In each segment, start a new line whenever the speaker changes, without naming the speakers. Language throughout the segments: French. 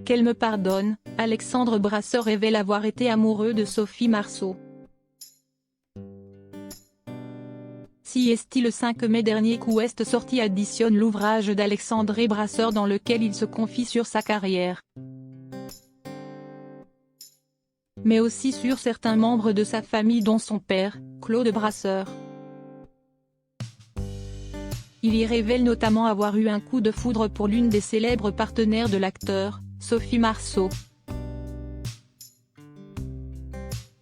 Qu'elle me pardonne, Alexandre Brasseur révèle avoir été amoureux de Sophie Marceau. Si est-il le 5 mai dernier qu'Ouest Sortie additionne l'ouvrage d'Alexandre Brasseur dans lequel il se confie sur sa carrière, mais aussi sur certains membres de sa famille dont son père, Claude Brasseur. Il y révèle notamment avoir eu un coup de foudre pour l'une des célèbres partenaires de l'acteur, Sophie Marceau.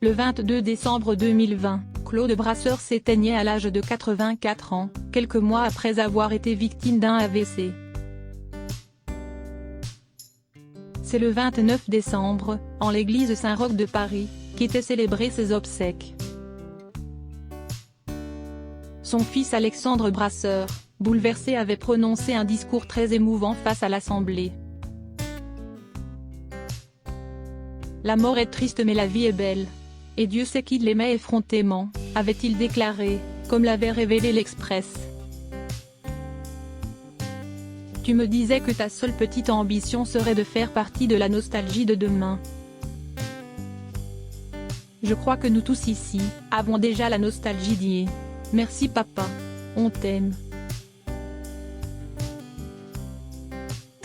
Le 22 décembre 2020, Claude Brasseur s'éteignait à l'âge de 84 ans, quelques mois après avoir été victime d'un AVC. C'est le 29 décembre, en l'église Saint-Roch de Paris, qu'étaient célébrées ses obsèques. Son fils Alexandre Brasseur, bouleversé, avait prononcé un discours très émouvant face à l'Assemblée. La mort est triste mais la vie est belle. Et Dieu sait qu'il l'aimait effrontément, avait-il déclaré, comme l'avait révélé l'Express. Tu me disais que ta seule petite ambition serait de faire partie de la nostalgie de demain. Je crois que nous tous ici, avons déjà la nostalgie d'hier. Merci papa. On t'aime.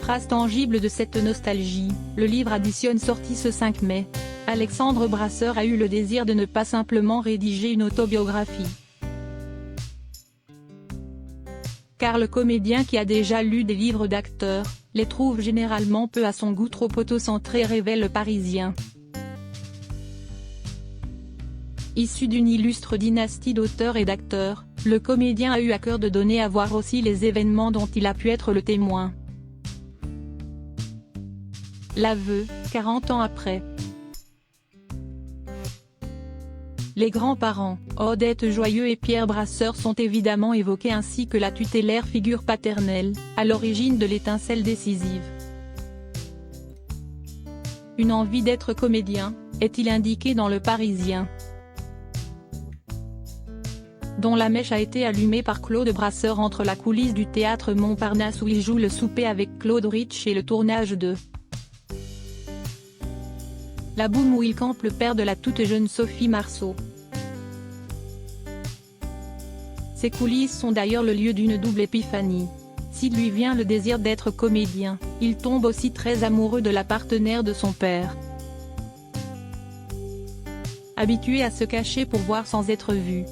Trace tangible de cette nostalgie, le livre additionne sorti ce 5 mai. Alexandre Brasseur a eu le désir de ne pas simplement rédiger une autobiographie. Car le comédien qui a déjà lu des livres d'acteurs, les trouve généralement peu à son goût, trop auto-centrés, révèle Le Parisien. Issu d'une illustre dynastie d'auteurs et d'acteurs, le comédien a eu à cœur de donner à voir aussi les événements dont il a pu être le témoin. L'aveu, 40 ans après. Les grands-parents, Odette Joyeux et Pierre Brasseur, sont évidemment évoqués, ainsi que la tutélaire figure paternelle, à l'origine de l'étincelle décisive. Une envie d'être comédien, est-il indiqué dans Le Parisien, dont la mèche a été allumée par Claude Brasseur entre la coulisse du théâtre Montparnasse où il joue le souper avec Claude Rich et le tournage de La Boum où il campe le père de la toute jeune Sophie Marceau. Ces coulisses sont d'ailleurs le lieu d'une double épiphanie. S'il lui vient le désir d'être comédien, il tombe aussi très amoureux de la partenaire de son père. Habitué à se cacher pour voir sans être vu,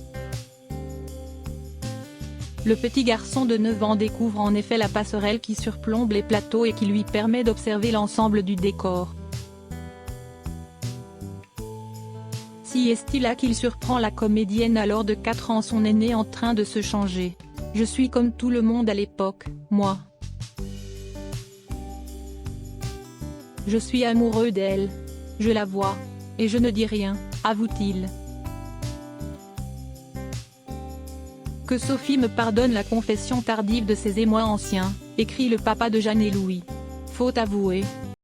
le petit garçon de 9 ans découvre en effet la passerelle qui surplombe les plateaux et qui lui permet d'observer l'ensemble du décor. Si est-il là qu'il surprend la comédienne alors de 4 ans, son aîné, en train de se changer. Je suis comme tout le monde à l'époque, moi. Je suis amoureux d'elle. Je la vois. Et je ne dis rien, avoue-t-il. Que Sophie me pardonne la confession tardive de ses émois anciens, écrit le papa de Jeanne et Louis. Faut avouer,